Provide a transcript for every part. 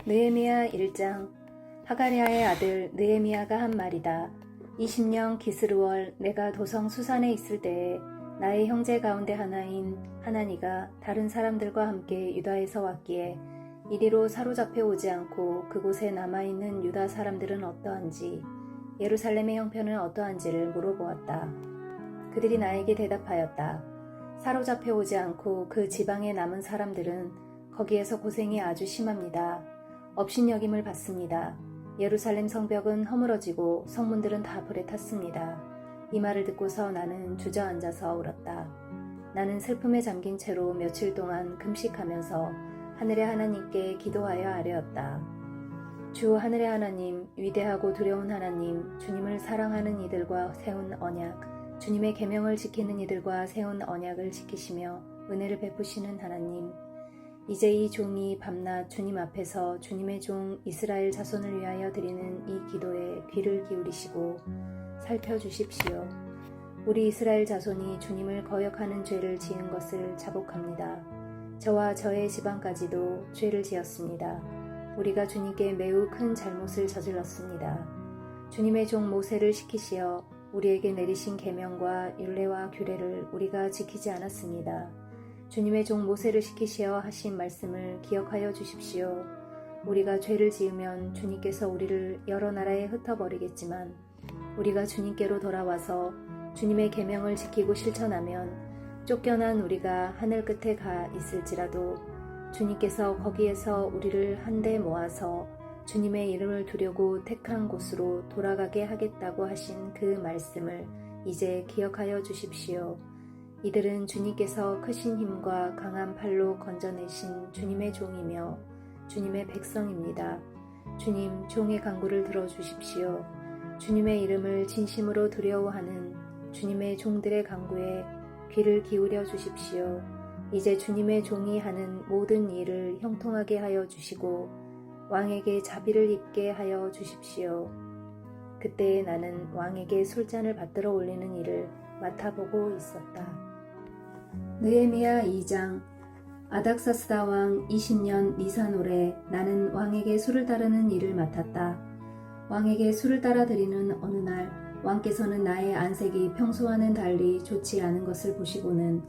느헤미야 1장. 하가랴의 아들 느헤미야가 한 말이다. 20년 기스르월 내가 도성 수산에 있을 때에 나의 형제 가운데 하나인 하나니가 다른 사람들과 함께 유다에서 왔기에 이리로 사로잡혀 오지 않고 그곳에 남아있는 유다 사람들은 어떠한지 예루살렘의 형편은 어떠한지를 물어보았다. 그들이 나에게 대답하였다. 사로잡혀 오지 않고 그 지방에 남은 사람들은 거기에서 고생이 아주 심합니다. 업신여김을 받습니다. 예루살렘 성벽은 허물어지고 성문들은 다 불에 탔습니다. 이 말을 듣고서 나는 주저앉아서 울었다. 나는 슬픔에 잠긴 채로 며칠 동안 금식하면서 하늘의 하나님께 기도하여 아뢰었다. 주 하늘의 하나님, 위대하고 두려운 하나님, 주님을 사랑하는 이들과 세운 언약, 주님의 계명을 지키는 이들과 세운 언약을 지키시며 은혜를 베푸시는 하나님, 이제 이 종이 밤낮 주님 앞에서 주님의 종 이스라엘 자손을 위하여 드리는 이 기도에 귀를 기울이시고 살펴주십시오. 우리 이스라엘 자손이 주님을 거역하는 죄를 지은 것을 자복합니다. 저와 저의 집안까지도 죄를 지었습니다. 우리가 주님께 매우 큰 잘못을 저질렀습니다. 주님의 종 모세를 시키시어 우리에게 내리신 계명과 율례와 규례를 우리가 지키지 않았습니다. 주님의 종 모세를 시키시어 하신 말씀을 기억하여 주십시오. 우리가 죄를 지으면 주님께서 우리를 여러 나라에 흩어버리겠지만 우리가 주님께로 돌아와서 주님의 계명을 지키고 실천하면 쫓겨난 우리가 하늘 끝에 가 있을지라도 주님께서 거기에서 우리를 한데 모아서 주님의 이름을 두려고 택한 곳으로 돌아가게 하겠다고 하신 그 말씀을 이제 기억하여 주십시오. 이들은 주님께서 크신 힘과 강한 팔로 건져내신 주님의 종이며 주님의 백성입니다. 주님, 종의 간구를 들어주십시오. 주님의 이름을 진심으로 두려워하는 주님의 종들의 간구에 귀를 기울여 주십시오. 이제 주님의 종이 하는 모든 일을 형통하게 하여 주시고 왕에게 자비를 입게 하여 주십시오. 그때 나는 왕에게 술잔을 받들어 올리는 일을 맡아보고 있었다. 느헤미야 2장. 아닥사스다 왕 20년 니산올에 나는 왕에게 술을 따르는 일을 맡았다. 왕에게 술을 따라 드리는 어느 날 왕께서는 나의 안색이 평소와는 달리 좋지 않은 것을 보시고는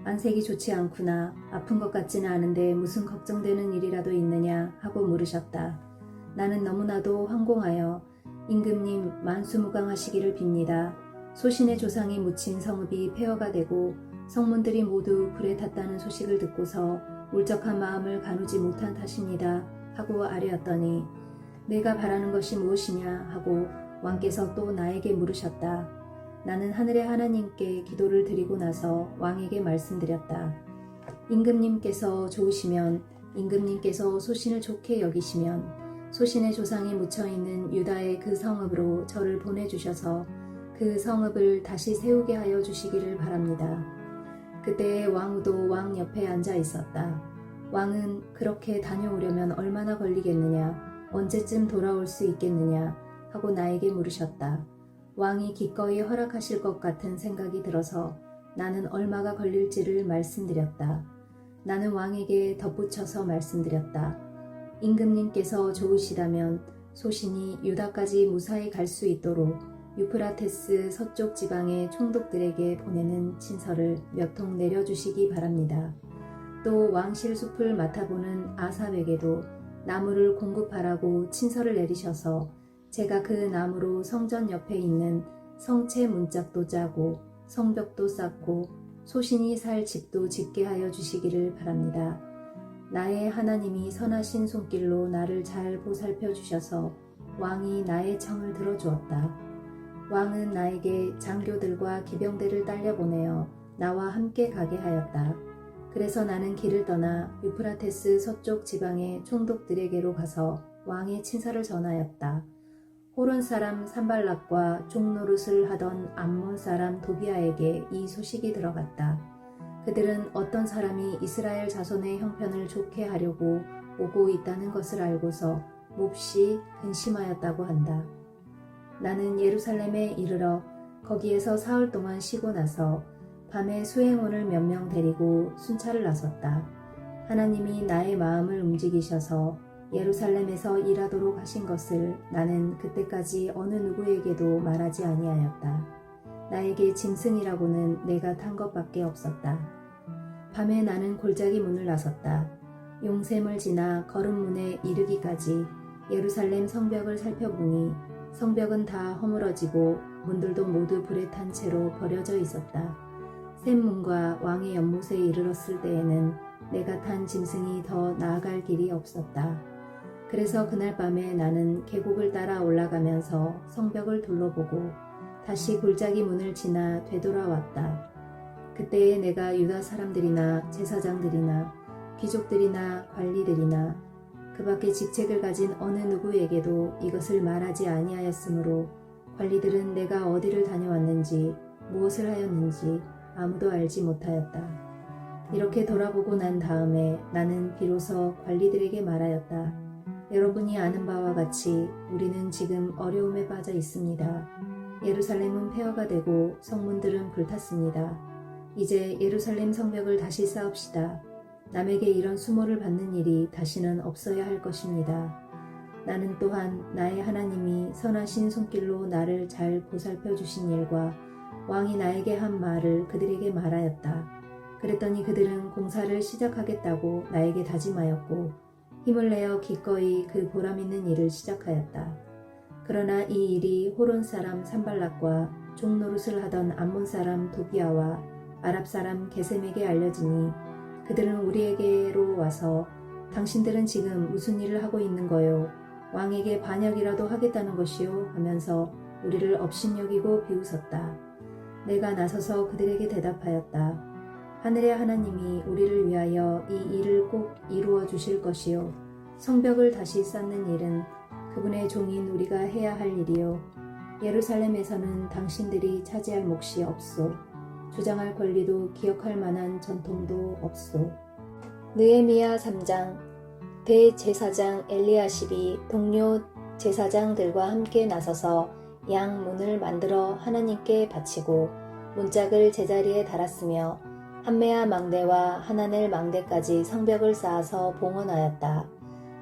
안색이 좋지 않구나, 아픈 것 같지는 않은데 무슨 걱정되는 일이라도 있느냐 하고 물으셨다. 나는 너무나도 황공하여 임금님 만수무강하시기를 빕니다. 소신의 조상이 묻힌 성읍이 폐허가 되고 성문들이 모두 불에 탔다는 소식을 듣고서 울적한 마음을 가누지 못한 탓입니다 하고 아뢰었더니 내가 바라는 것이 무엇이냐 하고 왕께서 또 나에게 물으셨다. 나는 하늘의 하나님께 기도를 드리고 나서 왕에게 말씀드렸다. 임금님께서 좋으시면, 임금님께서 소신을 좋게 여기시면 소신의 조상이 묻혀있는 유다의 그 성읍으로 저를 보내주셔서 그 성읍을 다시 세우게 하여 주시기를 바랍니다. 그때 왕후도 왕 옆에 앉아 있었다. 왕은 그렇게 다녀오려면 얼마나 걸리겠느냐, 언제쯤 돌아올 수 있겠느냐 하고 나에게 물으셨다. 왕이 기꺼이 허락하실 것 같은 생각이 들어서 나는 얼마가 걸릴지를 말씀드렸다. 나는 왕에게 덧붙여서 말씀드렸다. 임금님께서 좋으시다면 소신이 유다까지 무사히 갈 수 있도록 유프라테스 서쪽 지방의 총독들에게 보내는 친서를 몇 통 내려주시기 바랍니다. 또 왕실 숲을 맡아보는 아삽에게도 나무를 공급하라고 친서를 내리셔서 제가 그 나무로 성전 옆에 있는 성체 문짝도 짜고 성벽도 쌓고 소신이 살 집도 짓게 하여 주시기를 바랍니다. 나의 하나님이 선하신 손길로 나를 잘 보살펴 주셔서 왕이 나의 청을 들어주었다. 왕은 나에게 장교들과 기병대를 딸려 보내어 나와 함께 가게 하였다. 그래서 나는 길을 떠나 유프라테스 서쪽 지방의 총독들에게로 가서 왕의 친서를 전하였다. 호론 사람 산발락과 종노릇을 하던 암몬 사람 도비아에게 이 소식이 들어갔다. 그들은 어떤 사람이 이스라엘 자손의 형편을 좋게 하려고 오고 있다는 것을 알고서 몹시 근심하였다고 한다. 나는 예루살렘에 이르러 거기에서 사흘 동안 쉬고 나서 밤에 수행원을 몇 명 데리고 순찰을 나섰다. 하나님이 나의 마음을 움직이셔서 예루살렘에서 일하도록 하신 것을 나는 그때까지 어느 누구에게도 말하지 아니하였다. 나에게 짐승이라고는 내가 탄 것밖에 없었다. 밤에 나는 골짜기 문을 나섰다. 용샘을 지나 거름문에 이르기까지 예루살렘 성벽을 살펴보니 성벽은 다 허물어지고 문들도 모두 불에 탄 채로 버려져 있었다. 샘문과 왕의 연못에 이르렀을 때에는 내가 탄 짐승이 더 나아갈 길이 없었다. 그래서 그날 밤에 나는 계곡을 따라 올라가면서 성벽을 둘러보고 다시 골짜기 문을 지나 되돌아왔다. 그때에 내가 유다 사람들이나 제사장들이나 귀족들이나 관리들이나 그 밖에 직책을 가진 어느 누구에게도 이것을 말하지 아니하였으므로 관리들은 내가 어디를 다녀왔는지 무엇을 하였는지 아무도 알지 못하였다. 이렇게 돌아보고 난 다음에 나는 비로소 관리들에게 말하였다. 여러분이 아는 바와 같이 우리는 지금 어려움에 빠져 있습니다. 예루살렘은 폐허가 되고 성문들은 불탔습니다. 이제 예루살렘 성벽을 다시 쌓읍시다. 남에게 이런 수모를 받는 일이 다시는 없어야 할 것입니다. 나는 또한 나의 하나님이 선하신 손길로 나를 잘 보살펴 주신 일과 왕이 나에게 한 말을 그들에게 말하였다. 그랬더니 그들은 공사를 시작하겠다고 나에게 다짐하였고 힘을 내어 기꺼이 그 보람있는 일을 시작하였다. 그러나 이 일이 호론 사람 산발락과 종노릇을 하던 암몬 사람 도비아와 아랍 사람 게셈에게 알려지니 그들은 우리에게로 와서 당신들은 지금 무슨 일을 하고 있는 거요? 왕에게 반역이라도 하겠다는 것이요? 하면서 우리를 업신여기고 비웃었다. 내가 나서서 그들에게 대답하였다. 하늘의 하나님이 우리를 위하여 이 일을 꼭 이루어 주실 것이요. 성벽을 다시 쌓는 일은 그분의 종인 우리가 해야 할 일이요. 예루살렘에서는 당신들이 차지할 몫이 없소. 주장할 권리도 기억할 만한 전통도 없소. 느헤미야 3장. 대제사장 엘리야십이 동료 제사장들과 함께 나서서 양 문을 만들어 하나님께 바치고 문짝을 제자리에 달았으며 한메아 망대와 하나넬 망대까지 성벽을 쌓아서 봉헌하였다.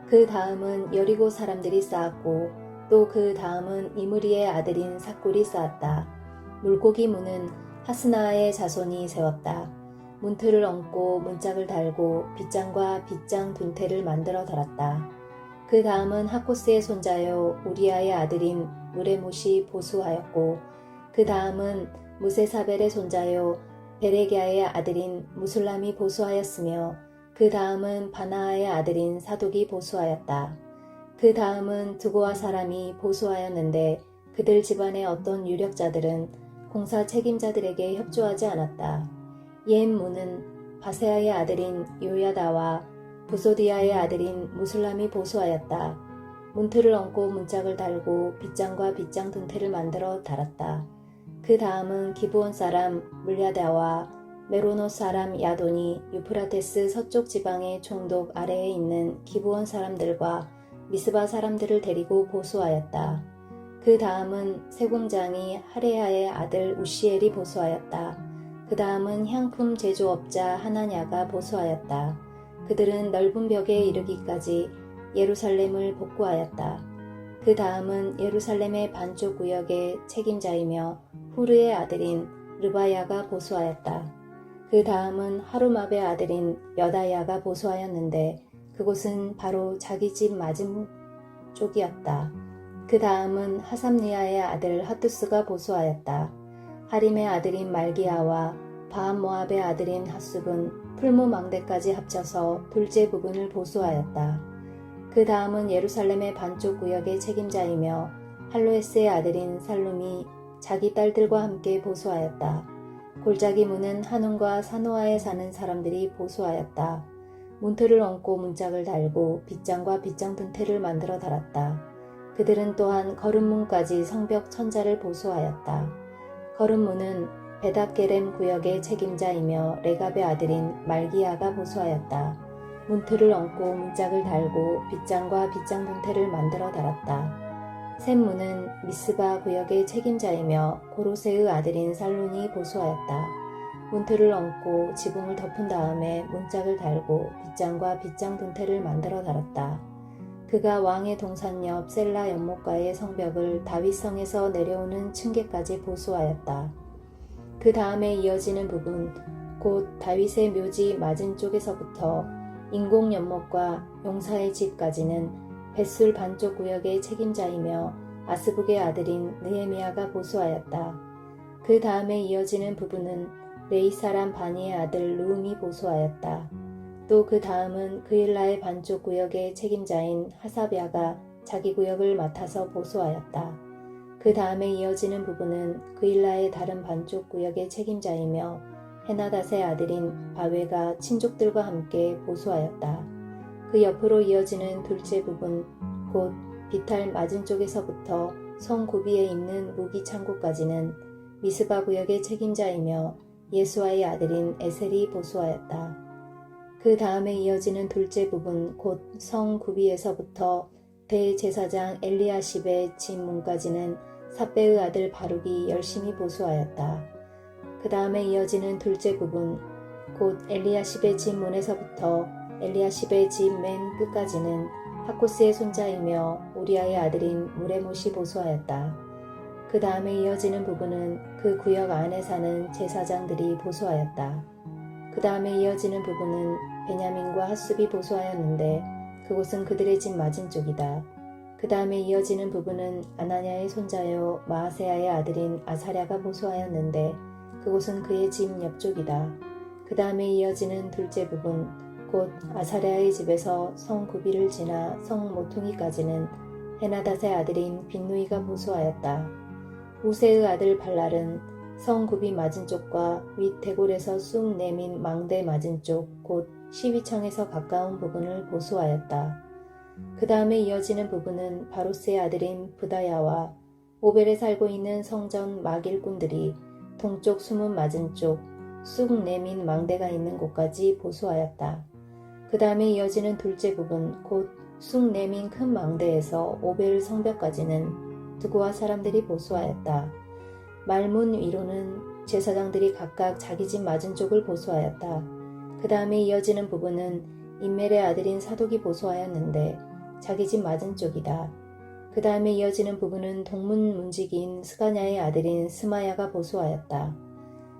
그 다음은 여리고 사람들이 쌓았고 또 그 다음은 이므리의 아들인 삭골이 쌓았다. 물고기 문은 하스나의 자손이 세웠다. 문틀을 얹고 문짝을 달고 빗장과 빗장 둔태를 만들어 달았다. 그 다음은 하코스의 손자요 우리아의 아들인 무레못이 보수하였고 그 다음은 무세사벨의 손자요 베레기아의 아들인 무술람이 보수하였으며 그 다음은 바나아의 아들인 사독이 보수하였다. 그 다음은 두고아 사람이 보수하였는데 그들 집안의 어떤 유력자들은 공사 책임자들에게 협조하지 않았다. 옛 문은 바세아의 아들인 요야다와 부소디아의 아들인 무술람이 보수하였다. 문틀을 얹고 문짝을 달고 빗장과 빗장 둔태를 만들어 달았다. 그 다음은 기브온 사람 물야다와 메로노 사람 야돈이 유프라테스 서쪽 지방의 총독 아래에 있는 기브온 사람들과 미스바 사람들을 데리고 보수하였다. 그 다음은 세공장이 하레야의 아들 우시엘이 보수하였다. 그 다음은 향품 제조업자 하나냐가 보수하였다. 그들은 넓은 벽에 이르기까지 예루살렘을 복구하였다. 그 다음은 예루살렘의 반쪽 구역의 책임자이며 후르의 아들인 르바야가 보수하였다. 그 다음은 하루마베의 아들인 여다야가 보수하였는데 그곳은 바로 자기 집 맞은 쪽이었다. 그 다음은 하삼니아의 아들 하투스가 보수하였다. 하림의 아들인 말기야와 바암모압의 아들인 핫숲은 풀무 망대까지 합쳐서 둘째 부분을 보수하였다. 그 다음은 예루살렘의 반쪽 구역의 책임자이며 할로에스의 아들인 살룸이 자기 딸들과 함께 보수하였다. 골짜기 문은 한운과 사노아에 사는 사람들이 보수하였다. 문틀을 얹고 문짝을 달고 빗장과 빗장 둔태를 만들어 달았다. 그들은 또한 거름문까지 성벽 천자를 보수하였다. 거름문은 베닥게렘 구역의 책임자이며 레갑의 아들인 말기야가 보수하였다. 문틀을 얹고 문짝을 달고 빗장과 빗장 둔태를 만들어 달았다. 샘문은 미스바 구역의 책임자이며 고로세의 아들인 살룬이 보수하였다. 문틀을 얹고 지붕을 덮은 다음에 문짝을 달고 빗장과 빗장 둔태를 만들어 달았다. 그가 왕의 동산 옆 셀라 연못가의 성벽을 다윗성에서 내려오는 층계까지 보수하였다. 그 다음에 이어지는 부분, 곧 다윗의 묘지 맞은 쪽에서부터 인공 연못과 용사의 집까지는 벳술 반쪽 구역의 책임자이며 아스북의 아들인 느헤미야가 보수하였다. 그 다음에 이어지는 부분은 레이 사람 바니의 아들 르움이 보수하였다. 또 그 다음은 그일라의 반쪽 구역의 책임자인 하사랴가 자기 구역을 맡아서 보수하였다. 그 다음에 이어지는 부분은 그일라의 다른 반쪽 구역의 책임자이며 헤나닷의 아들인 바웨가 친족들과 함께 보수하였다. 그 옆으로 이어지는 둘째 부분, 곧 비탈 맞은 쪽에서부터 성 구비에 있는 무기 창고까지는 미스바 구역의 책임자이며 예수아의 아들인 에셀이 보수하였다. 그 다음에 이어지는 둘째 부분, 곧 성 구비에서부터 대제사장 엘리야십의 집 문까지는 삿배의 아들 바룩이 열심히 보수하였다. 그 다음에 이어지는 둘째 부분, 곧 엘리야십의 집 문에서부터 엘리야십의 집 맨 끝까지는 하코스의 손자이며 우리아의 아들인 무레못이 보수하였다. 그 다음에 이어지는 부분은 그 구역 안에 사는 제사장들이 보수하였다. 그 다음에 이어지는 부분은 베냐민과 핫숲이 보수하였는데 그곳은 그들의 집 맞은 쪽이다. 그 다음에 이어지는 부분은 아나냐의 손자요 마아세야의 아들인 아사랴가 보수하였는데 그곳은 그의 집 옆쪽이다. 그 다음에 이어지는 둘째 부분, 곧 아사랴의 집에서 성 구비를 지나 성 모퉁이까지는 헤나닷의 아들인 빈누이가 보수하였다. 우세의 아들 발랄은 성 구비 맞은 쪽과 윗 대골에서 쑥 내민 망대 맞은 쪽, 곧 시위청에서 가까운 부분을 보수하였다. 그 다음에 이어지는 부분은 바로스의 아들인 부다야와 오벨에 살고 있는 성전 막일꾼들이 동쪽 수문 맞은 쪽, 쑥 내민 망대가 있는 곳까지 보수하였다. 그 다음에 이어지는 둘째 부분, 곧 쑥 내민 큰 망대에서 오벨 성벽까지는 두고와 사람들이 보수하였다. 말문 위로는 제사장들이 각각 자기 집 맞은 쪽을 보수하였다. 그 다음에 이어지는 부분은 인멜의 아들인 사독이 보수하였는데 자기 집 맞은 쪽이다. 그 다음에 이어지는 부분은 동문 문지기인 스가냐의 아들인 스마야가 보수하였다.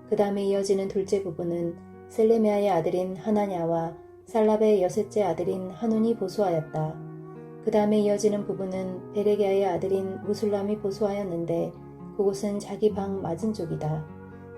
그 다음에 이어지는 둘째 부분은 셀레미아의 아들인 하나냐와 살랍의 여섯째 아들인 하눈이 보수하였다. 그 다음에 이어지는 부분은 베레기아의 아들인 무술람이 보수하였는데 그곳은 자기 방 맞은 쪽이다.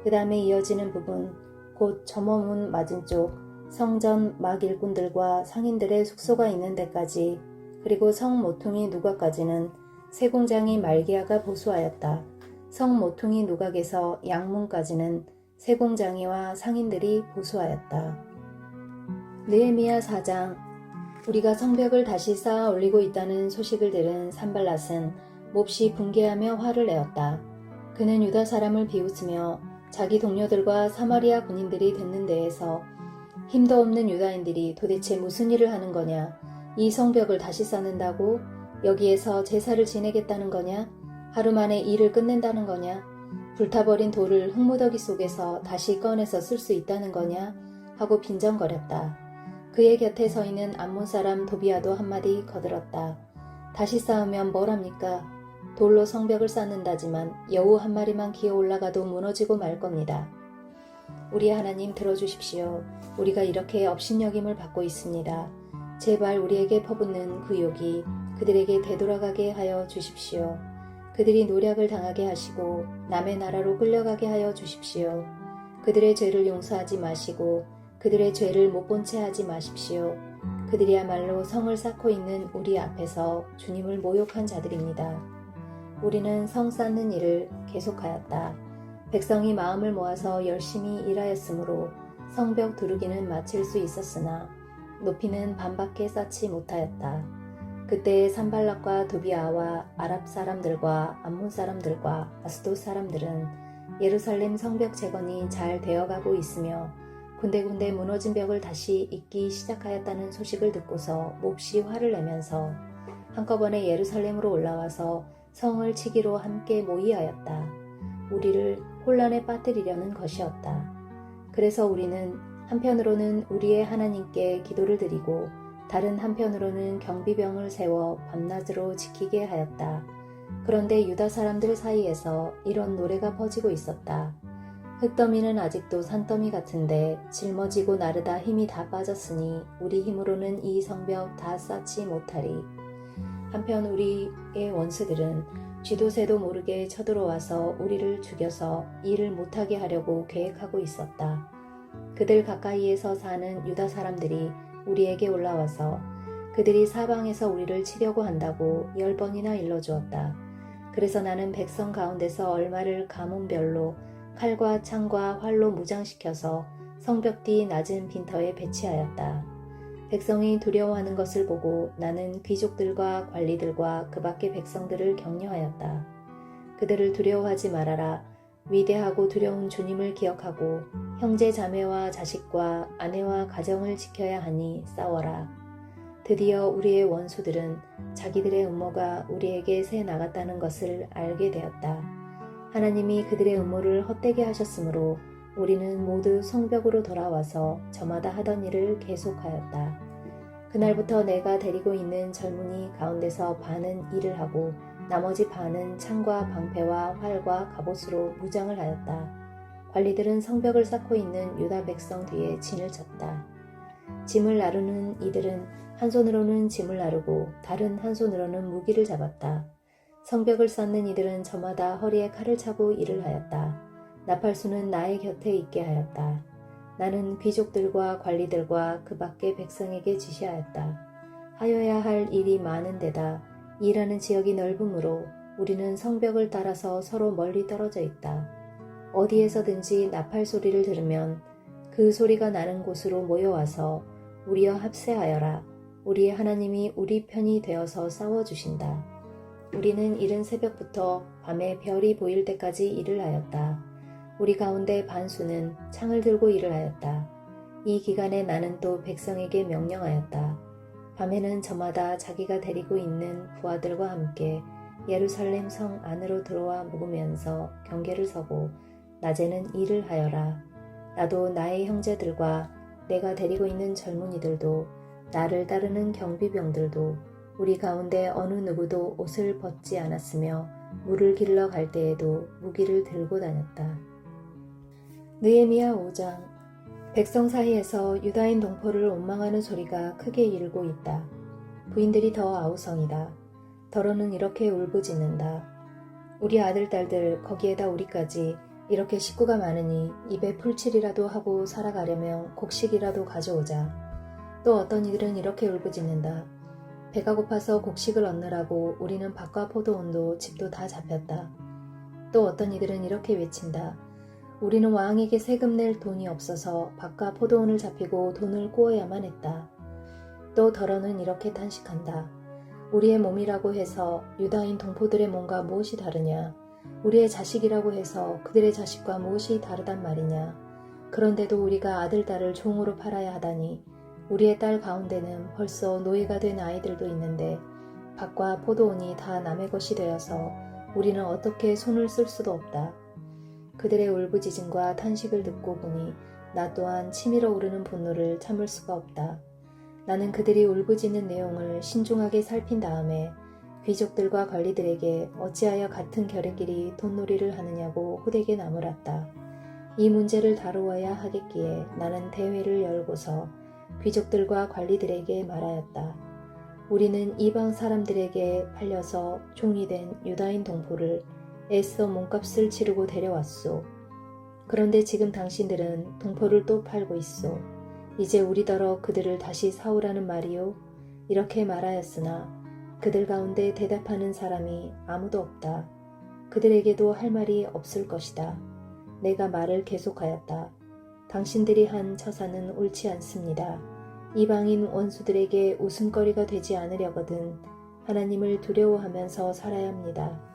그 다음에 이어지는 부분, 곧 점어문 맞은 쪽, 성전 막 일꾼들과 상인들의 숙소가 있는 데까지, 그리고 성 모퉁이 누각까지는 세공장이 말기야가 보수하였다. 성 모퉁이 누각에서 양문까지는 세공장이와 상인들이 보수하였다. 느헤미야 4장. 우리가 성벽을 다시 쌓아 올리고 있다는 소식을 들은 산발랏은 몹시 분개하며 화를 내었다. 그는 유다 사람을 비웃으며 자기 동료들과 사마리아 군인들이 듣는 데에서 힘도 없는 유다인들이 도대체 무슨 일을 하는 거냐? 이 성벽을 다시 쌓는다고? 여기에서 제사를 지내겠다는 거냐? 하루 만에 일을 끝낸다는 거냐? 불타버린 돌을 흙무더기 속에서 다시 꺼내서 쓸 수 있다는 거냐? 하고 빈정거렸다. 그의 곁에 서 있는 암몬 사람 도비아도 한마디 거들었다. 다시 쌓으면 뭘 합니까? 돌로 성벽을 쌓는다지만 여우 한 마리만 기어 올라가도 무너지고 말 겁니다. 우리 하나님 들어주십시오. 우리가 이렇게 업신여김을 받고 있습니다. 제발 우리에게 퍼붓는 그 욕이 그들에게 되돌아가게 하여 주십시오. 그들이 노략을 당하게 하시고 남의 나라로 끌려가게 하여 주십시오. 그들의 죄를 용서하지 마시고 그들의 죄를 못 본 채 하지 마십시오. 그들이야말로 성을 쌓고 있는 우리 앞에서 주님을 모욕한 자들입니다. 우리는 성 쌓는 일을 계속하였다. 백성이 마음을 모아서 열심히 일하였으므로 성벽 두르기는 마칠 수 있었으나 높이는 반밖에 쌓지 못하였다. 그때 산발락과 도비아와 아랍 사람들과 암몬 사람들과 아스돗 사람들은 예루살렘 성벽 재건이 잘 되어가고 있으며 군데군데 무너진 벽을 다시 잇기 시작하였다는 소식을 듣고서 몹시 화를 내면서 한꺼번에 예루살렘으로 올라와서 성을 치기로 함께 모의하였다. 우리를 혼란에 빠뜨리려는 것이었다. 그래서 우리는 한편으로는 우리의 하나님께 기도를 드리고 다른 한편으로는 경비병을 세워 밤낮으로 지키게 하였다. 그런데 유다 사람들 사이에서 이런 노래가 퍼지고 있었다. 흙더미는 아직도 산더미 같은데 짊어지고 나르다 힘이 다 빠졌으니 우리 힘으로는 이 성벽 다 쌓지 못하리. 한편 우리의 원수들은 쥐도 새도 모르게 쳐들어와서 우리를 죽여서 일을 못하게 하려고 계획하고 있었다. 그들 가까이에서 사는 유다 사람들이 우리에게 올라와서 그들이 사방에서 우리를 치려고 한다고 10번이나 일러주었다. 그래서 나는 백성 가운데서 얼마를 가문별로 칼과 창과 활로 무장시켜서 성벽 뒤 낮은 빈터에 배치하였다. 백성이 두려워하는 것을 보고 나는 귀족들과 관리들과 그 밖의 백성들을 격려하였다. 그들을 두려워하지 말아라. 위대하고 두려운 주님을 기억하고 형제 자매와 자식과 아내와 가정을 지켜야 하니 싸워라. 드디어 우리의 원수들은 자기들의 음모가 우리에게 새 나갔다는 것을 알게 되었다. 하나님이 그들의 음모를 헛되게 하셨으므로 우리는 모두 성벽으로 돌아와서 저마다 하던 일을 계속하였다. 그날부터 내가 데리고 있는 젊은이 가운데서 반은 일을 하고 나머지 반은 창과 방패와 활과 갑옷으로 무장을 하였다. 관리들은 성벽을 쌓고 있는 유다 백성 뒤에 진을 쳤다. 짐을 나르는 이들은 한 손으로는 짐을 나르고 다른 한 손으로는 무기를 잡았다. 성벽을 쌓는 이들은 저마다 허리에 칼을 차고 일을 하였다. 나팔수는 나의 곁에 있게 하였다. 나는 귀족들과 관리들과 그 밖의 백성에게 지시하였다. 하여야 할 일이 많은 데다 일하는 지역이 넓으므로 우리는 성벽을 따라서 서로 멀리 떨어져 있다. 어디에서든지 나팔 소리를 들으면 그 소리가 나는 곳으로 모여와서 우리와 합세하여라. 우리의 하나님이 우리 편이 되어서 싸워주신다. 우리는 이른 새벽부터 밤에 별이 보일 때까지 일을 하였다. 우리 가운데 반수는 창을 들고 일을 하였다. 이 기간에 나는 또 백성에게 명령하였다. 밤에는 저마다 자기가 데리고 있는 부하들과 함께 예루살렘 성 안으로 들어와 묵으면서 경계를 서고 낮에는 일을 하여라. 나도 나의 형제들과 내가 데리고 있는 젊은이들도 나를 따르는 경비병들도 우리 가운데 어느 누구도 옷을 벗지 않았으며 물을 길러 갈 때에도 무기를 들고 다녔다. 느헤미야 5장. 백성 사이에서 유다인 동포를 원망하는 소리가 크게 일고 있다. 부인들이 더 아우성이다. 더러는 이렇게 울부짖는다. 우리 아들 딸들 거기에다 우리까지 이렇게 식구가 많으니 입에 풀칠이라도 하고 살아가려면 곡식이라도 가져오자. 또 어떤 이들은 이렇게 울부짖는다. 배가 고파서 곡식을 얻느라고 우리는 밭과 포도원도 집도 다 잡혔다. 또 어떤 이들은 이렇게 외친다. 우리는 왕에게 세금 낼 돈이 없어서 밭과 포도원을 잡히고 돈을 꾸어야만 했다. 또 더러는 이렇게 탄식한다. 우리의 몸이라고 해서 유다인 동포들의 몸과 무엇이 다르냐? 우리의 자식이라고 해서 그들의 자식과 무엇이 다르단 말이냐? 그런데도 우리가 아들, 딸을 종으로 팔아야 하다니 우리의 딸 가운데는 벌써 노예가 된 아이들도 있는데 밭과 포도원이 다 남의 것이 되어서 우리는 어떻게 손을 쓸 수도 없다. 그들의 울부짖음과 탄식을 듣고 보니 나 또한 치밀어 오르는 분노를 참을 수가 없다. 나는 그들이 울부짖는 내용을 신중하게 살핀 다음에 귀족들과 관리들에게 어찌하여 같은 결의끼리 돈놀이를 하느냐고 호되게 나무랐다. 이 문제를 다루어야 하겠기에 나는 대회를 열고서 귀족들과 관리들에게 말하였다. 우리는 이방 사람들에게 팔려서 종이 된 유다인 동포를 애써 몸값을 치르고 데려왔소. 그런데 지금 당신들은 동포를 또 팔고 있소. 이제 우리더러 그들을 다시 사오라는 말이요. 이렇게 말하였으나 그들 가운데 대답하는 사람이 아무도 없다. 그들에게도 할 말이 없을 것이다. 내가 말을 계속하였다. 당신들이 한 처사는 옳지 않습니다. 이방인 원수들에게 웃음거리가 되지 않으려거든 하나님을 두려워하면서 살아야 합니다.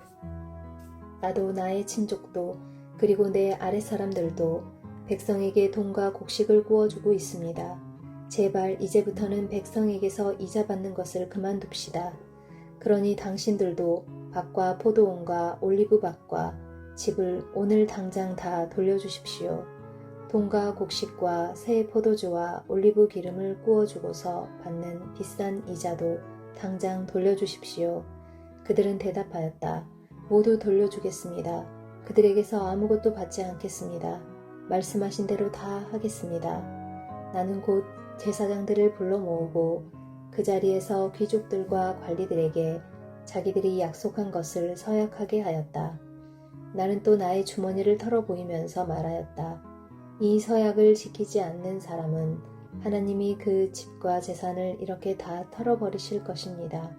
나도 나의 친족도 그리고 내 아랫사람들도 백성에게 돈과 곡식을 구워주고 있습니다. 제발 이제부터는 백성에게서 이자 받는 것을 그만둡시다. 그러니 당신들도 밭과 포도원과 올리브밭과 집을 오늘 당장 다 돌려주십시오. 돈과 곡식과 새 포도주와 올리브 기름을 구워주고서 받는 비싼 이자도 당장 돌려주십시오. 그들은 대답하였다. 모두 돌려주겠습니다. 그들에게서 아무것도 받지 않겠습니다. 말씀하신 대로 다 하겠습니다. 나는 곧 제사장들을 불러 모으고 그 자리에서 귀족들과 관리들에게 자기들이 약속한 것을 서약하게 하였다. 나는 또 나의 주머니를 털어보이면서 말하였다. 이 서약을 지키지 않는 사람은 하나님이 그 집과 재산을 이렇게 다 털어버리실 것입니다.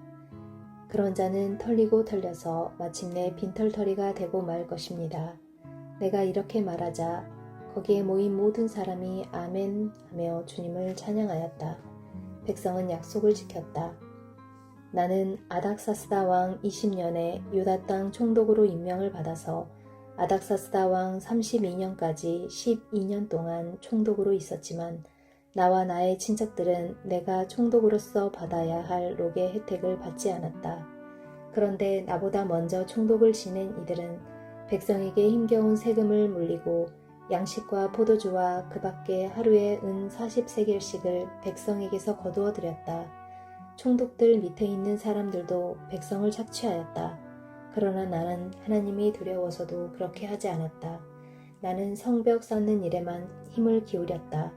그런 자는 털리고 털려서 마침내 빈털터리가 되고 말 것입니다. 내가 이렇게 말하자 거기에 모인 모든 사람이 아멘 하며 주님을 찬양하였다. 백성은 약속을 지켰다. 나는 아닥사스다 왕 20년에 유다 땅 총독으로 임명을 받아서 아닥사스다 왕 32년까지 12년 동안 총독으로 있었지만 나와 나의 친척들은 내가 총독으로서 받아야 할 록의 혜택을 받지 않았다. 그런데 나보다 먼저 총독을 지낸 이들은 백성에게 힘겨운 세금을 물리고 양식과 포도주와 그 밖에 하루에 은 40세겔씩을 백성에게서 거두어 들였다. 총독들 밑에 있는 사람들도 백성을 착취하였다. 그러나 나는 하나님이 두려워서도 그렇게 하지 않았다. 나는 성벽 쌓는 일에만 힘을 기울였다.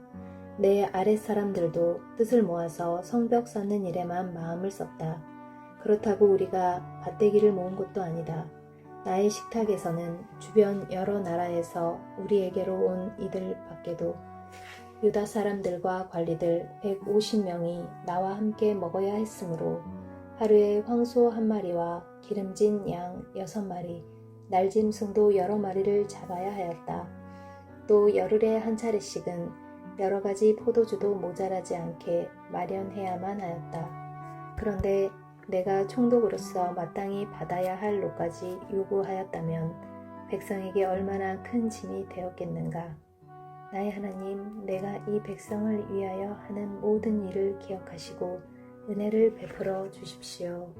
내 아랫사람들도 뜻을 모아서 성벽 쌓는 일에만 마음을 썼다. 그렇다고 우리가 밭대기를 모은 것도 아니다. 나의 식탁에서는 주변 여러 나라에서 우리에게로 온 이들 밖에도 유다 사람들과 관리들 150명이 나와 함께 먹어야 했으므로 하루에 황소 1마리와 기름진 양 6마리, 날짐승도 여러 마리를 잡아야 하였다. 또 열흘에 한 차례씩은 여러 가지 포도주도 모자라지 않게 마련해야만 하였다. 그런데 내가 총독으로서 마땅히 받아야 할 록까지 요구하였다면 백성에게 얼마나 큰 짐이 되었겠는가. 나의 하나님, 내가 이 백성을 위하여 하는 모든 일을 기억하시고 은혜를 베풀어 주십시오.